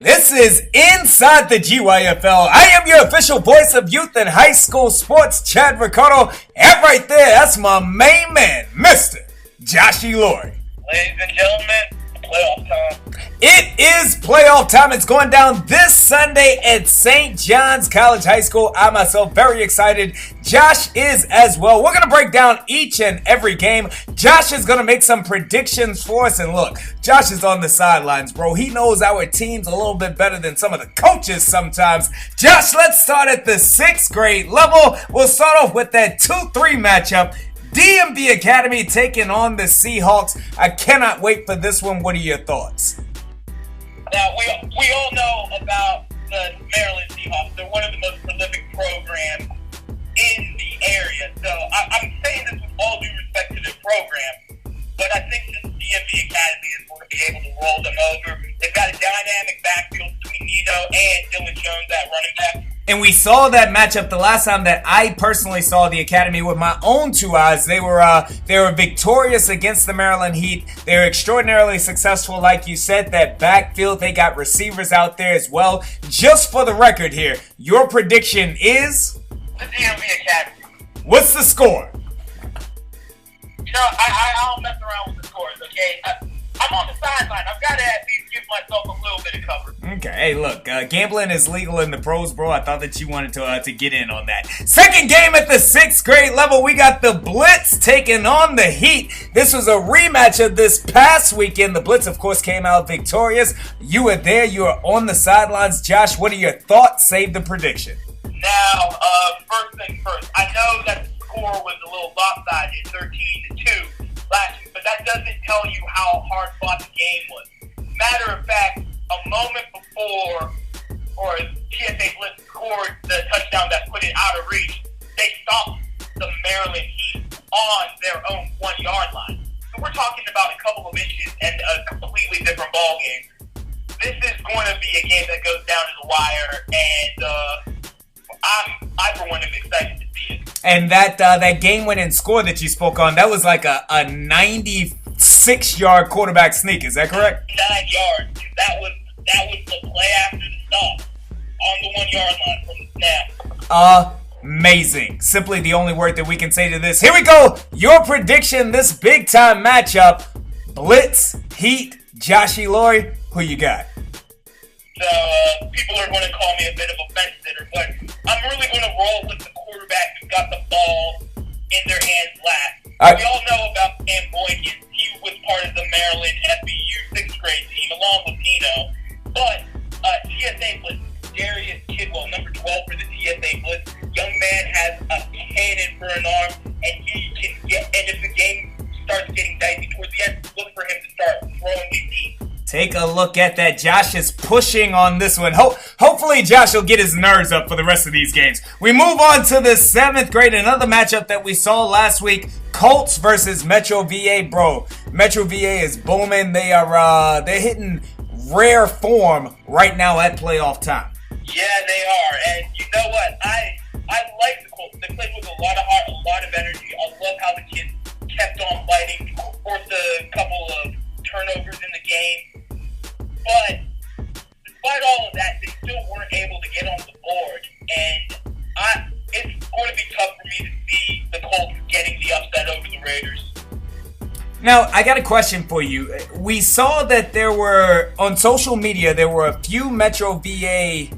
This is Inside the GYFL. I am your official voice of youth and high school sports, Chad Ricardo. And right there, that's my main man, Mr. Joshy Laurie. Ladies and gentlemen, playoff time. It is playoff time. It's going down this Sunday at St. John's College High School. I myself very excited. Josh is as well. We're going to break down each and every game. Josh is going to make some predictions for us. And look, Josh is on the sidelines, bro. He knows our teams a little bit better than some of the coaches sometimes. Josh, let's start at the 6th grade level. We'll start off with that 2-3 matchup. DMV Academy taking on the Seahawks. I cannot wait for this one. What are your thoughts? Now, we all know about the Maryland Seahawks. They're one of the most prolific programs in the area. So I'm saying this with all due respect to their program, but I think this DMV Academy is going to be able to roll them over. They've got a dynamic backfield between Nino and Dylan Jones at running back. And we saw that matchup the last time that I personally saw the Academy with my own two eyes. They were victorious against the Maryland Heat. They were extraordinarily successful, like you said. That backfield, they got receivers out there as well. Just for the record here, your prediction is? The DMV Academy. What's the score? You know, I don't mess around with the scores, okay? I'm on the sideline. I've got to at least give myself a little bit of cover. Okay, hey, look, gambling is legal in the pros, bro. I thought that you wanted to get in on that. Second game at the 6th grade level, we got the Blitz taking on the Heat. This was a rematch of this past weekend. The Blitz, of course, came out victorious. You were there. You were on the sidelines. Josh, what are your thoughts? Save the prediction. Now, first thing first, I know that the score was a little lopsided, 13-2 last week, but that doesn't tell you how hard fought the game was. Matter of fact, a moment before, or TSA Blitz scored the touchdown that put it out of reach, they stopped the Maryland Heat on their own 1-yard line. So we're talking about a couple of inches and a completely different ball game. This is going to be a game that goes down to the wire, and I for one am excited to see it. And that game-winning score that you spoke on, that was like a 96-yard quarterback sneak. Is that correct? 9 yards. That was the play after the stop on the 1-yard line from the snap. Amazing. Simply the only word that we can say to this. Here we go. Your prediction, this big-time matchup. Blitz, Heat, Joshy Laurie. Who you got? So, people are going to call me a bit of a fence sitter, but I'm really going to roll with the quarterback who's got the ball in their hands last. We all know about Sam Boykins. He was part of the Maryland FBU 6th grade team, along with Nino. But TSA Blitz, Darius Kidwell, number 12 for the TSA Blitz. Young man has a cannon for an arm, and he can get. And if the game starts getting dicey towards the end, look for him to start throwing it deep. Take a look at that. Josh is pushing on this one. Hopefully Josh will get his nerves up for the rest of these games. We move on to the 7th grade. Another matchup that we saw last week. Colts versus Metro VA. Bro, Metro VA is booming. They're hitting rare form right now at playoff time. Yeah, they are. And you know what? I like the Colts. They played with a lot of heart, a lot of energy. I love how the kids kept on fighting, forced a couple of turnovers in the game. But despite all of that, they still weren't able to get on the board. And it's going to be tough for me to see the Colts getting the upset over the Raiders. Now, I got a question for you. We saw that on social media, there were a few Metro VA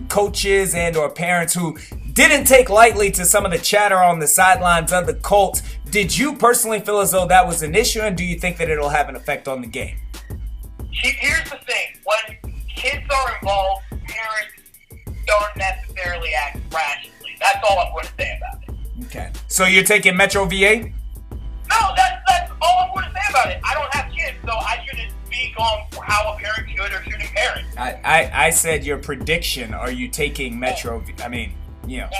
coaches and or parents who didn't take lightly to some of the chatter on the sidelines of the Colts. Did you personally feel as though that was an issue, and do you think that it'll have an effect on the game? Here's the thing. When kids are involved, parents don't necessarily act rationally. That's all I'm going to say about it. Okay. So you're taking Metro VA? No, that's all I'm going to say about it. I don't have kids, so I shouldn't speak on how a parent should or shouldn't parent. I said your prediction. Are you taking Metro? I mean, you know.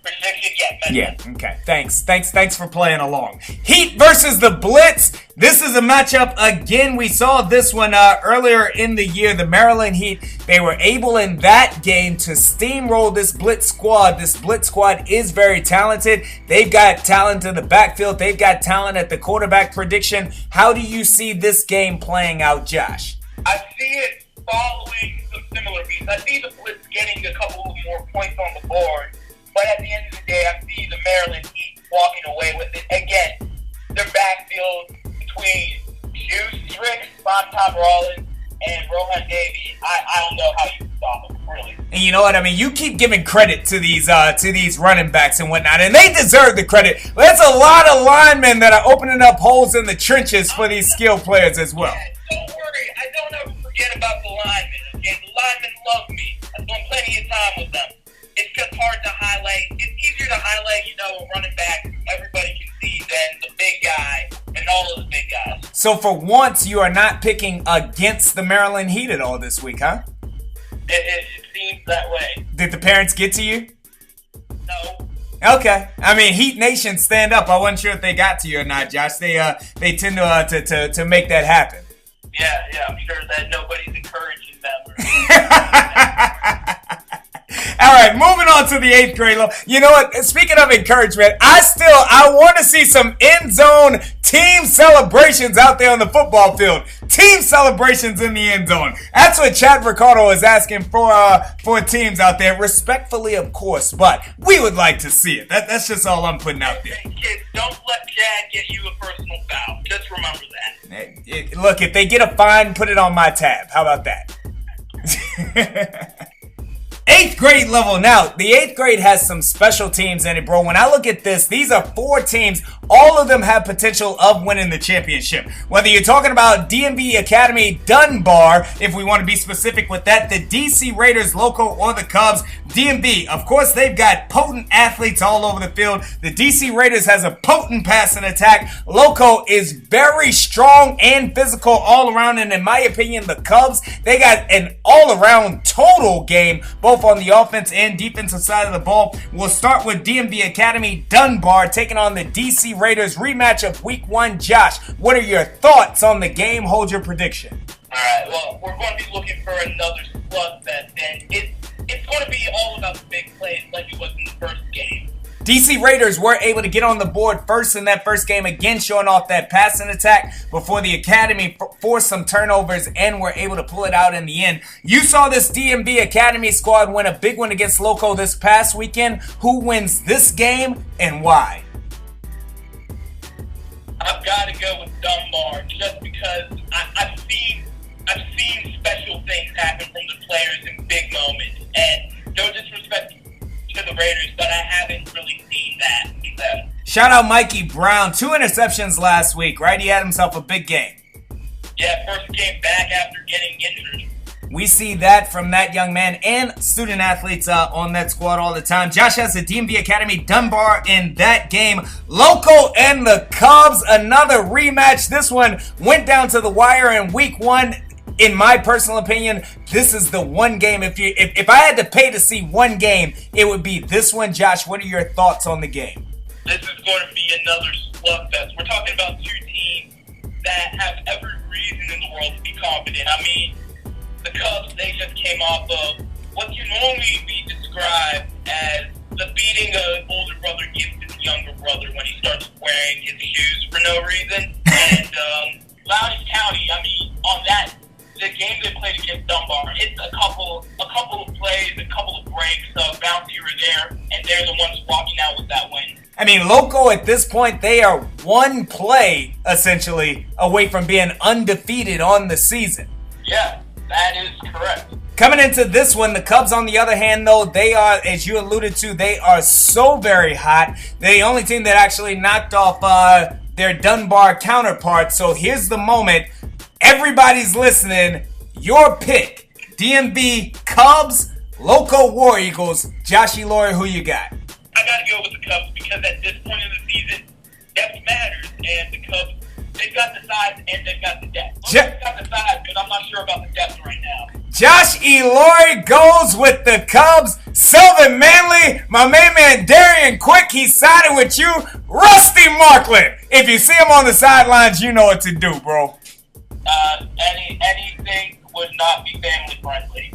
Prediction, yeah. Yeah, okay. Thanks for playing along. Heat versus the Blitz. This is a matchup, again, we saw this one earlier in the year. The Maryland Heat, they were able in that game to steamroll this Blitz squad. This Blitz squad is very talented. They've got talent in the backfield. They've got talent at the quarterback. Prediction, how do you see this game playing out, Josh? I see it following some similar beats. I see the Blitz getting a couple of more points on the board, but at the end of the day, I see the Maryland Heat walking away with it. Again, their backfield between Juice, Ricks, Bonton Rollins, and Rohan Davey, I don't know how you can stop them, really. And you know what I mean? You keep giving credit to these running backs and whatnot, and they deserve the credit. There's a lot of linemen that are opening up holes in the trenches for these skilled players as well. Yeah, don't worry. I don't ever forget about the linemen. Okay, the linemen love me. I spent plenty of time with them. It's just hard to highlight. It's easier to highlight, a running back everybody can see than the big guy and all of the big guys. So for once, you are not picking against the Maryland Heat at all this week, huh? It seems that way. Did the parents get to you? No. Okay. I mean, Heat Nation stand up. I wasn't sure if they got to you or not, Josh. They tend to make that happen. Yeah, I'm sure that nobody's encouraging them. All right, moving on to the 8th grade level. You know what? Speaking of encouragement, I want to see some end zone team celebrations out there on the football field. Team celebrations in the end zone. That's what Chad Ricardo is asking for teams out there. Respectfully, of course, but we would like to see it. That's just all I'm putting out there. Hey, kids, don't let Chad get you a personal foul. Just remember that. Look, if they get a fine, put it on my tab. How about that? 8th grade level. Now, the 8th grade has some special teams in it, bro. When I look at this, these are 4 teams. All of them have potential of winning the championship. Whether you're talking about DMV Academy Dunbar, if we want to be specific with that, the DC Raiders, Loco, or the Cubs, DMV, of course, they've got potent athletes all over the field. The DC Raiders has a potent passing attack. Loco is very strong and physical all around. And in my opinion, the Cubs, they got an all-around total game, both on the offense and defensive side of the ball. We'll start with DMV Academy Dunbar taking on the DC Raiders, rematch of Week 1. Josh, what are your thoughts on the game? Hold your prediction. All right, well, we're going to be looking for another slugfest, and it's going to be all about the big plays like it was in the first game. DC Raiders were able to get on the board first in that first game, again showing off that passing attack before the Academy forced some turnovers and were able to pull it out in the end. You saw this DMV Academy squad win a big one against Loco this past weekend. Who wins this game and why? I've got to go with Dunbar just because I've seen special things happen from the players in big moments. And no disrespect to the Raiders, but I haven't really seen that with them. Shout out Mikey Brown. 2 interceptions last week, right? He had himself a big game. Yeah, first game back after getting injured. We see that from that young man and student athletes on that squad all the time. Josh has the DMV Academy Dunbar in that game. Loco and the Cubs, another rematch. This one went down to the wire in Week 1. In my personal opinion, this is the one game. If I had to pay to see one game, it would be this one. Josh, what are your thoughts on the game? This is going to be another slugfest. We're talking about 2 teams that have every reason in the world to be confident. I mean, the Cubs, they just came off of what can normally be described as the beating an older brother gives his younger brother when he starts wearing his shoes for no reason. And Loudoun County, I mean, on that, the game they played against Dunbar, it's a couple of plays, a couple of breaks, bounce here or there, and they're the ones walking out with that win. I mean, Loco at this point, they are one play, essentially, away from being undefeated on the season. Yeah, that is correct. Coming into this one, the Cubs, on the other hand, though, they are, as you alluded to, they are so very hot. They're the only team that actually knocked off their Dunbar counterpart. So here's the moment. Everybody's listening. Your pick. DMV Cubs, Loco War Eagles. Joshy Laurie, who you got? I got to go with the Cubs because at this point in the season, depth matters. And the Cubs, they've got the size and they've got the depth. They've got the size, but I'm not sure about the depth right now. Josh E. Laurie goes with the Cubs. Sylvan Manley, my main man Darian Quick, he sided with you. Rusty Markland. If you see him on the sidelines, you know what to do, bro. Anything would not be family friendly.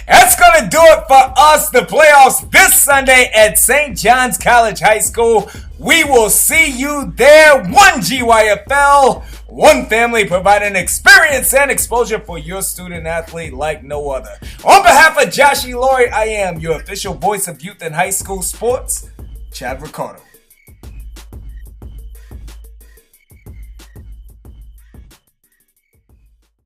That's going to do it for us, the playoffs this Sunday at St. John's College High School. We will see you there. 1 GYFL, One family providing experience and exposure for your student athlete like no other. On behalf of Josh E. Laurie, I am your official voice of youth and high school sports, Chad Ricardo.